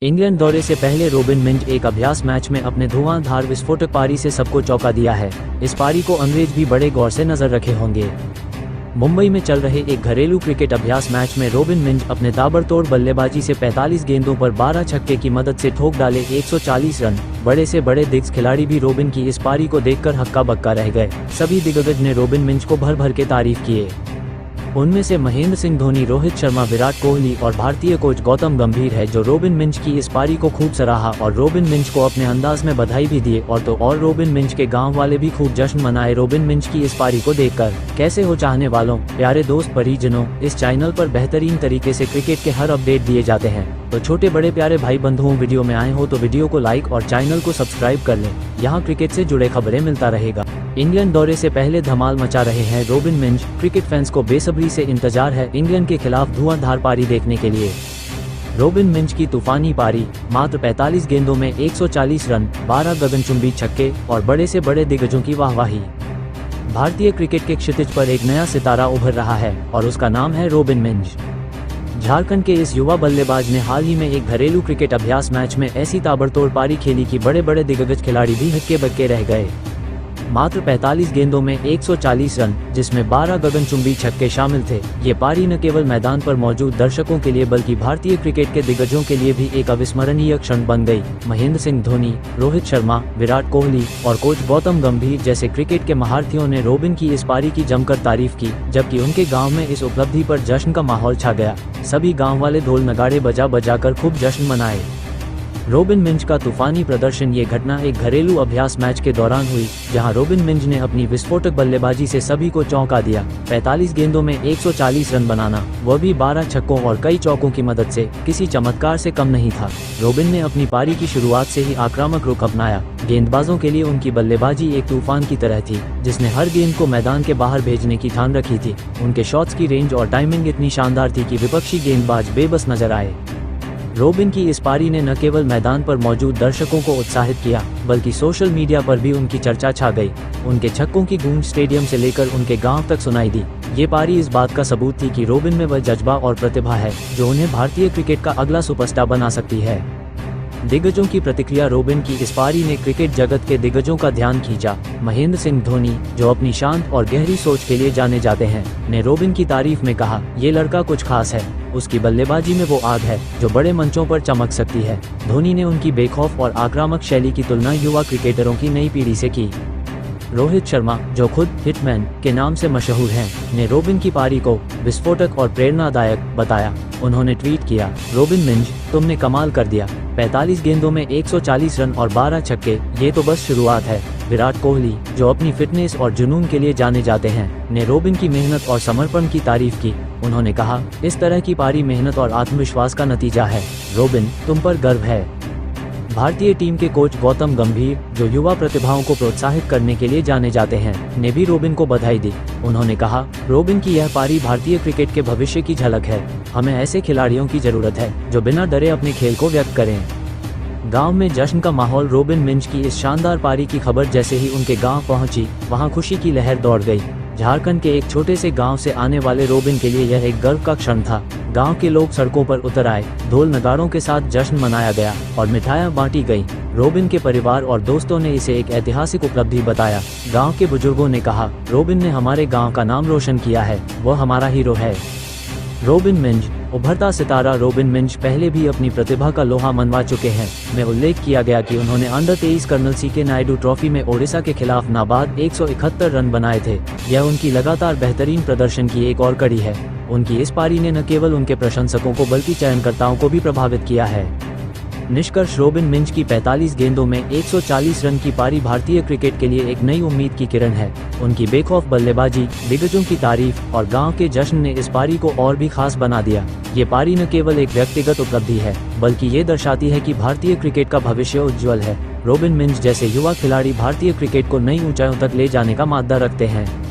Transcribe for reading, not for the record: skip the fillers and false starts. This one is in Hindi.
इंग्लैंड दौरे से पहले रॉबिन मिंज एक अभ्यास मैच में अपने धुआंधार विस्फोटक पारी से सबको चौंका दिया है। इस पारी को अंग्रेज भी बड़े गौर से नजर रखे होंगे। मुंबई में चल रहे एक घरेलू क्रिकेट अभ्यास मैच में रॉबिन मिंज अपने ताबड़तोड़ बल्लेबाजी से 45 गेंदों पर 12 छक्के की मदद से ठोक डाले 140 रन। बड़े से बड़े दिग्गज खिलाड़ी भी रॉबिन की इस पारी को देखकर हक्का बक्का रह गए। सभी दिग्गज ने रॉबिन मिंज को भर भर के तारीफ किए। उनमें से महेंद्र सिंह धोनी, रोहित शर्मा, विराट कोहली और भारतीय कोच गौतम गंभीर है, जो रॉबिन मिंज की इस पारी को खूब सराहा और रॉबिन मिंज को अपने अंदाज में बधाई भी दिए। और रॉबिन मिंज के गांव वाले भी खूब जश्न मनाए रॉबिन मिंज की इस पारी को देखकर। कैसे हो चाहने वालों, प्यारे दोस्त, परिजनों, इस चैनल पर बेहतरीन तरीके से क्रिकेट के हर अपडेट दिए जाते हैं। तो छोटे बड़े प्यारे भाई बंधुओं, वीडियो में आए हो तो वीडियो को लाइक और चैनल को सब्सक्राइब कर लें। यहाँ क्रिकेट से जुड़े खबरें मिलता रहेगा। इंग्लैंड दौरे से पहले धमाल मचा रहे हैं रॉबिन मिंज। क्रिकेट फैंस को बेसब्री से इंतजार है इंग्लैंड के खिलाफ धुआंधार पारी देखने के लिए। रॉबिन मिंज की तूफानी पारी, मात्र 45 गेंदों में 140 रन, 12 गगनचुंबी छक्के और बड़े से बड़े दिग्गजों की वाहवाही। भारतीय क्रिकेट के क्षितिज पर एक नया सितारा उभर रहा है और उसका नाम है रॉबिन मिंज। झारखंड के इस युवा बल्लेबाज ने हाल ही में एक घरेलू क्रिकेट अभ्यास मैच में ऐसी ताबड़तोड़ पारी खेली कि बड़े बड़े दिग्गज खिलाड़ी भी हक्के बक्के रह गए। मात्र 45 गेंदों में 140 रन, जिसमें 12 गगनचुंबी छक्के शामिल थे। ये पारी न केवल मैदान पर मौजूद दर्शकों के लिए बल्कि भारतीय क्रिकेट के दिग्गजों के लिए भी एक अविस्मरणीय क्षण बन गई। महेंद्र सिंह धोनी, रोहित शर्मा, विराट कोहली और कोच गौतम गंभीर जैसे क्रिकेट के महारथियों ने रॉबिन की इस पारी की जमकर तारीफ की, जबकि उनके गाँव में इस उपलब्धि पर जश्न का माहौल छा गया। सभी गाँव वाले ढोल नगाड़े बजा बजा कर खूब जश्न मनाए। रॉबिन मिंज का तूफानी प्रदर्शन। ये घटना एक घरेलू अभ्यास मैच के दौरान हुई, जहां रॉबिन मिंज ने अपनी विस्फोटक बल्लेबाजी से सभी को चौंका दिया। 45 गेंदों में 140 रन बनाना, वह भी 12 छक्कों और कई चौकों की मदद से, किसी चमत्कार से कम नहीं था। रॉबिन ने अपनी पारी की शुरुआत से ही आक्रामक रुख अपनाया। गेंदबाजों के लिए उनकी बल्लेबाजी एक तूफान की तरह थी, जिसने हर गेंद को मैदान के बाहर भेजने की ठान रखी थी। उनके शॉट्स की रेंज और टाइमिंग इतनी शानदार थी कि विपक्षी गेंदबाज बेबस नजर आए। रॉबिन की इस पारी ने न केवल मैदान पर मौजूद दर्शकों को उत्साहित किया, बल्कि सोशल मीडिया पर भी उनकी चर्चा छा गई। उनके छक्कों की गूंज स्टेडियम से लेकर उनके गांव तक सुनाई दी। ये पारी इस बात का सबूत थी कि रॉबिन में वह जज्बा और प्रतिभा है जो उन्हें भारतीय क्रिकेट का अगला सुपरस्टार बना सकती है। दिग्गजों की प्रतिक्रिया। रॉबिन की इस पारी ने क्रिकेट जगत के दिग्गजों का ध्यान खींचा। महेंद्र सिंह धोनी, जो अपनी शांत और गहरी सोच के लिए जाने जाते हैं, ने रॉबिन की तारीफ में कहा, ये लड़का कुछ खास है। उसकी बल्लेबाजी में वो आग है जो बड़े मंचों पर चमक सकती है। धोनी ने उनकी बेखौफ और आक्रामक शैली की तुलना युवा क्रिकेटरों की नई पीढ़ी से की। रोहित शर्मा, जो खुद हिटमैन के नाम से मशहूर हैं, ने रॉबिन की पारी को विस्फोटक और प्रेरणादायक बताया। उन्होंने ट्वीट किया, रॉबिन मिंज, तुमने कमाल कर दिया। 45 गेंदों में 140 रन और 12 छक्के, ये तो बस शुरुआत है। विराट कोहली, जो अपनी फिटनेस और जुनून के लिए जाने जाते हैं, ने रॉबिन की मेहनत और समर्पण की तारीफ की। उन्होंने कहा, इस तरह की पारी मेहनत और आत्मविश्वास का नतीजा है। रॉबिन, तुम पर गर्व है। भारतीय टीम के कोच गौतम गंभीर, जो युवा प्रतिभाओं को प्रोत्साहित करने के लिए जाने जाते हैं, ने भी रॉबिन को बधाई दी। उन्होंने कहा, रॉबिन की यह पारी भारतीय क्रिकेट के भविष्य की झलक है। हमें ऐसे खिलाड़ियों की जरूरत है जो बिना डरे अपने खेल को व्यक्त करें। गांव में जश्न का माहौल। रॉबिन मिंज की इस शानदार पारी की खबर जैसे ही उनके गांव पहुंची, वहां खुशी की लहर दौड़ गई। झारखंड के एक छोटे से गांव से आने वाले रॉबिन के लिए यह एक गर्व का क्षण था। गांव के लोग सड़कों पर उतर आए, ढोल नगाड़ों के साथ जश्न मनाया गया और मिठाइयां बांटी गई। रॉबिन के परिवार और दोस्तों ने इसे एक ऐतिहासिक उपलब्धि बताया। गांव के बुजुर्गों ने कहा, रॉबिन ने हमारे गांव का नाम रोशन किया है, वह हमारा हीरो है। रॉबिन मिंज, उभरता सितारा। रॉबिन मिंज पहले भी अपनी प्रतिभा का लोहा मनवा चुके हैं। में उल्लेख किया गया कि उन्होंने under 23 colonel CK Naidu trophy में ओडिशा के खिलाफ नाबाद 171 रन बनाए थे। यह उनकी लगातार बेहतरीन प्रदर्शन की एक और कड़ी है। उनकी इस पारी ने न केवल उनके प्रशंसकों को बल्कि चयनकर्ताओं को भी प्रभावित किया है। निष्कर्ष, रॉबिन मिंज की 45 गेंदों में 140 रन की पारी भारतीय क्रिकेट के लिए एक नई उम्मीद की किरण है। उनकी बेखौफ बल्लेबाजी, दिग्गजों की तारीफ और गांव के जश्न ने इस पारी को और भी खास बना दिया। ये पारी न केवल एक व्यक्तिगत उपलब्धि है, बल्कि ये दर्शाती है कि भारतीय क्रिकेट का भविष्य उज्ज्वल है। रॉबिन मिंज जैसे युवा खिलाड़ी भारतीय क्रिकेट को नई ऊंचाइयों तक ले जाने का माद्दा रखते हैं।